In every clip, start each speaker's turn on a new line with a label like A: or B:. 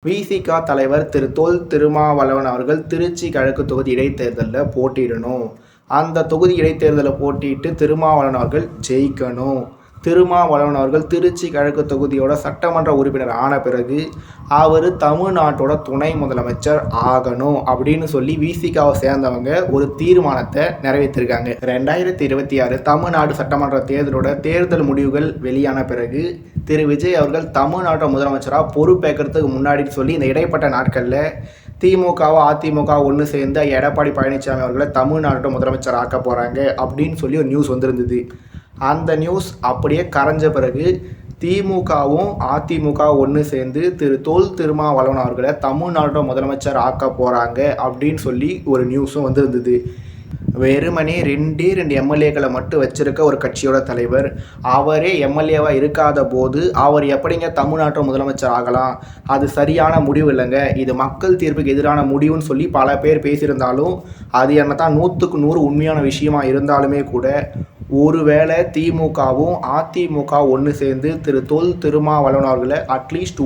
A: விசிக தலைவர் திரு தொல் திருமாவளவன் அவர்கள் திருச்சி கிழக்கு தொகுதி இடைத்தேர்தலில் போட்டியிடணும். அந்த தொகுதி இடைத்தேர்தலில் போட்டியிட்டு திருமாவளவன் அவர்கள் ஜெயிக்கணும். திருமாவளவன் அவர்கள் திருச்சி கிழக்கு தொகுதியோட சட்டமன்ற உறுப்பினர் ஆன பிறகு அவர் தமிழ்நாட்டோட துணை முதலமைச்சர் ஆகணும் அப்படின்னு சொல்லி விசிகாவை சேர்ந்தவங்க ஒரு தீர்மானத்தை நிறைவேற்றிருக்காங்க. 2026 தமிழ்நாடு சட்டமன்ற தேர்தலோட தேர்தல் முடிவுகள் வெளியான பிறகு திரு விஜய் அவர்கள் தமிழ்நாட்டோட முதலமைச்சராக பொறுப்பேற்கிறதுக்கு முன்னாடி சொல்லி இந்த இடைப்பட்ட நாட்களில் திமுகவும் அதிமுக ஒன்று சேர்ந்து எடப்பாடி பழனிசாமி அவர்களை தமிழ்நாட்டோட முதலமைச்சர் ஆக்க போகிறாங்க அப்படின்னு சொல்லி ஒரு நியூஸ் வந்திருந்தது. அந்த நியூஸ் அப்படியே கரைஞ்ச பிறகு திமுகவும் அதிமுக ஒன்று சேர்ந்து திரு தொல் திருமாவளவன் அவர்களை தமிழ்நாட்டோட முதலமைச்சர் ஆக்க போகிறாங்க அப்படின்னு சொல்லி ஒரு நியூஸும் வந்திருந்தது. வெறுமனே ரெண்டு எம்எல்ஏக்களை மட்டும் வச்சிருக்க ஒரு கட்சியோட தலைவர் அவரே எம்எல்ஏவாக இருக்காத போது அவர் எப்படிங்க தமிழ்நாட்டோட முதலமைச்சர் ஆகலாம்? அது சரியான முடிவு இல்லைங்க, இது மக்கள் தீர்ப்புக்கு எதிரான முடிவுன்னு சொல்லி பல பேர் பேசியிருந்தாலும் அது என்ன தான் 100க்கு 100 உண்மையான விஷயமா இருந்தாலுமே கூட ஒருவேளை திமுகவும் அதிமுக ஒன்று சேர்ந்து திரு தொல் திருமாவளவன் அவர்களை அட்லீஸ்ட்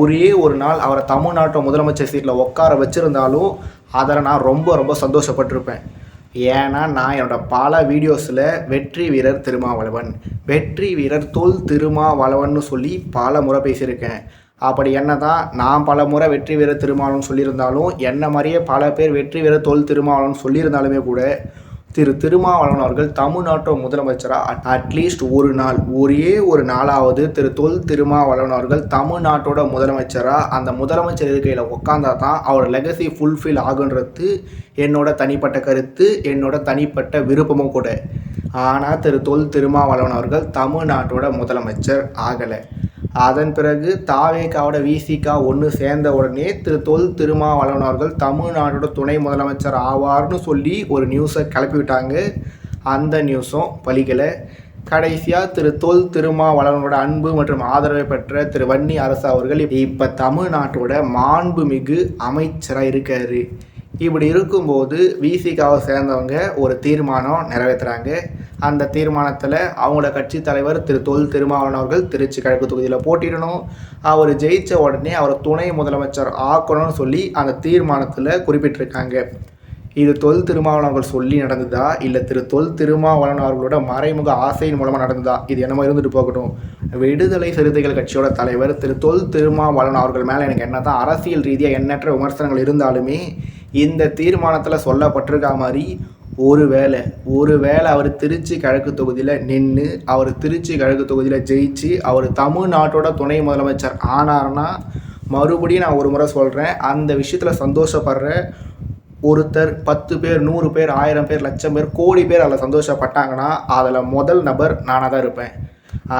A: ஒரே ஒரு நாள் அவரை தமிழ்நாட்டோட முதலமைச்சர் சீட்டில் உட்கார வச்சுருந்தாலும் அதில் நான் ரொம்ப சந்தோஷப்பட்டிருப்பேன். ஏன்னா நான் என்னோட பல வீடியோஸில் வெற்றி வீரர் திருமாவளவன், வெற்றி வீரர் தொல் திருமாவளவன் சொல்லி பல முறை பேசியிருக்கேன். அப்படி என்ன தான் நான் பல முறை வெற்றி வீரர் திருமாவளவன் சொல்லியிருந்தாலும் என்ன மாதிரியே பல பேர் வெற்றி வீரர் தொல் திருமாவளவன் சொல்லியிருந்தாலுமே கூட திரு திருமாவளவன் அவர்கள் தமிழ்நாட்டோட முதலமைச்சராக அட்லீஸ்ட் ஒரே ஒரு நாளாவது திரு தொல் திருமாவளவன் அவர்கள் தமிழ்நாட்டோட முதலமைச்சராக அந்த முதலமைச்சர் இருக்கையில் உட்காந்தா தான் அவர் லெகசி ஃபுல்ஃபில் ஆகுன்றது என்னோட தனிப்பட்ட கருத்து, என்னோட தனிப்பட்ட விருப்பமும் கூட. ஆனால் திரு தொல் திருமாவளவன் அவர்கள் தமிழ்நாட்டோட முதலமைச்சர் ஆகலை. அதன் பிறகு தாவேகாவோட விசிகா ஒன்று சேர்ந்த உடனே திரு தொல் திருமாவளவன் அவர்கள் தமிழ்நாட்டோட துணை முதலமைச்சர் ஆவார்னு சொல்லி ஒரு நியூஸை கிளப்பி விட்டாங்க. அந்த நியூஸும் பலிக்கலை. கடைசியாக திரு தொல் திருமாவளவனோட அன்பு மற்றும் ஆதரவை பெற்ற திரு வன்னி அரசு அவர்கள் இப்போ தமிழ்நாட்டோட மாண்புமிகு அமைச்சராக இருக்காரு. இப்படி இருக்கும்போது விசிகாவை சேர்ந்தவங்க ஒரு தீர்மானம் நிறைவேற்றுறாங்க. அந்த தீர்மானத்தில் அவங்களோட கட்சி தலைவர் திரு தொல் திருமாவளவன் அவர்கள் திருச்சி கிழக்கு தொகுதியில் போட்டியிடணும், அவர் ஜெயித்த உடனே அவர் துணை முதலமைச்சர் ஆக்கணும்னு சொல்லி அந்த தீர்மானத்தில் குறிப்பிட்டிருக்காங்க. இது தொல் திருமாவளவன் அவர்கள் சொல்லி நடந்ததா இல்லை திரு தொல் திருமாவளவன் அவர்களோட மறைமுக ஆசையின் மூலமாக நடந்ததா? இது என்னமோ இருந்துட்டு போகட்டும். விடுதலை சிறுத்தைகள் கட்சியோட தலைவர் திரு தொல் திருமாவளவன் அவர்கள் மேலே எனக்கு என்ன தான் அரசியல் ரீதியாக எண்ணற்ற விமர்சனங்கள் இருந்தாலுமே இந்த தீர்மானத்தில் சொல்லப்பட்டிருக்கா மாதிரி ஒருவேளை அவர் திருச்சி கிழக்கு தொகுதியில் நின்று அவர் திருச்சி கிழக்கு தொகுதியில் ஜெயிச்சு அவர் தமிழ்நாட்டோட துணை முதலமைச்சர் ஆனார்னா மறுபடியும் நான் ஒரு முறை சொல்கிறேன், அந்த விஷயத்தில் சந்தோஷப்படுற ஒருத்தர் 10 பேர் 100 பேர் 1000 பேர் 1,00,000 பேர் கோடி பேர் அதில் சந்தோஷப்பட்டாங்கன்னா அதில் முதல் நபர் நானாக தான் இருப்பேன்.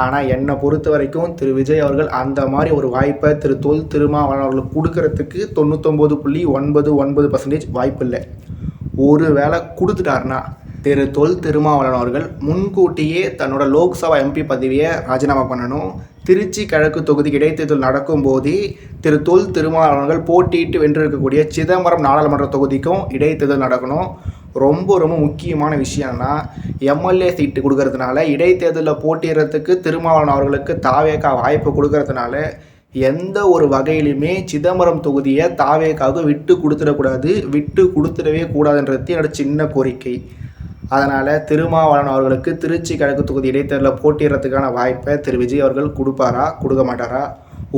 A: ஆனால் என்னை பொறுத்த வரைக்கும் திரு விஜய் அவர்கள் அந்த மாதிரி ஒரு வாய்ப்பை திரு தொல் திருமாவளவன் அவர்களுக்கு கொடுக்கறதுக்கு 99.99% வாய்ப்பு இல்லை. ஒரு வேளை கொடுத்துட்டாருன்னா திரு தொல் திருமாவளவன் அவர்கள் முன்கூட்டியே தன்னோட லோக்சபா எம்பி பதவியை ராஜினாமா பண்ணணும். திருச்சி கிழக்கு தொகுதிக்கு இடைத்தேர்தல் நடக்கும்போதே திரு தொல் திருமாவளவன் போட்டியிட்டு வென்றிருக்கக்கூடிய சிதம்பரம் நாடாளுமன்ற தொகுதிக்கும் இடைத்தேர்தல் நடக்கணும். ரொம்ப முக்கியமான விஷயம்னா எம்எல்ஏ சீட்டு கொடுக்கறதுனால இடைத்தேர்தலில் போட்டியிடறதுக்கு திருமாவளவன் அவர்களுக்கு தாவேகா வாய்ப்பு கொடுக்கறதுனால எந்த ஒரு வகையிலுமே சிதம்பரம் தொகுதியை தாவேகாவுக்கு விட்டு கொடுத்துடவே கூடாதுன்றது என்னோட சின்ன கோரிக்கை. அதனால் திருமாவளவன் அவர்களுக்கு திருச்சி கிழக்கு தொகுதி இடைத்தேர்தலில் போட்டியிடறதுக்கான வாய்ப்பை திரு விஜய் அவர்கள் கொடுப்பாரா கொடுக்க மாட்டாரா?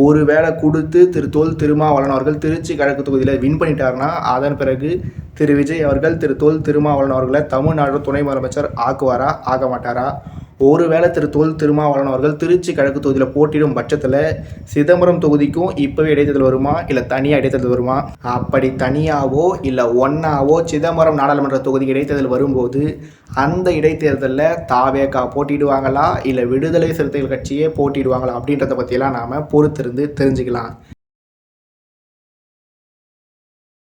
A: ஒருவேளை கொடுத்து திரு தொல் திருமாவளவன் அவர்கள் திருச்சி கிழக்கு தொகுதியில் வின் பண்ணிட்டாருன்னா அதன் பிறகு திரு விஜய் அவர்கள் திரு தொல் திருமாவளவன் அவர்களை தமிழ்நாடு துணை முதலமைச்சர் ஆக்குவாரா ஆக மாட்டாரா? ஒருவேளை திரு தொல் திருமாவளவன் அவர்கள் திருச்சி கிழக்கு தொகுதியில் போட்டியிடும் பட்சத்தில் சிதம்பரம் தொகுதிக்கும் இப்போவே இடைத்தேர்தல் வருமா இல்லை தனியாக இடைத்தேர்தல் வருமா? அப்படி தனியாகவோ இல்லை ஒன்றாவோ சிதம்பரம் நாடாளுமன்ற தொகுதிக்கு இடைத்தேர்தல் வரும்போது அந்த இடைத்தேர்தலில் தாவேகா போட்டியிடுவாங்களா இல்லை விடுதலை சிறுத்தைகள் கட்சியே போட்டியிடுவாங்களா அப்படின்றத பற்றியெல்லாம் நாம் பொறுத்திருந்து தெரிஞ்சுக்கலாம்.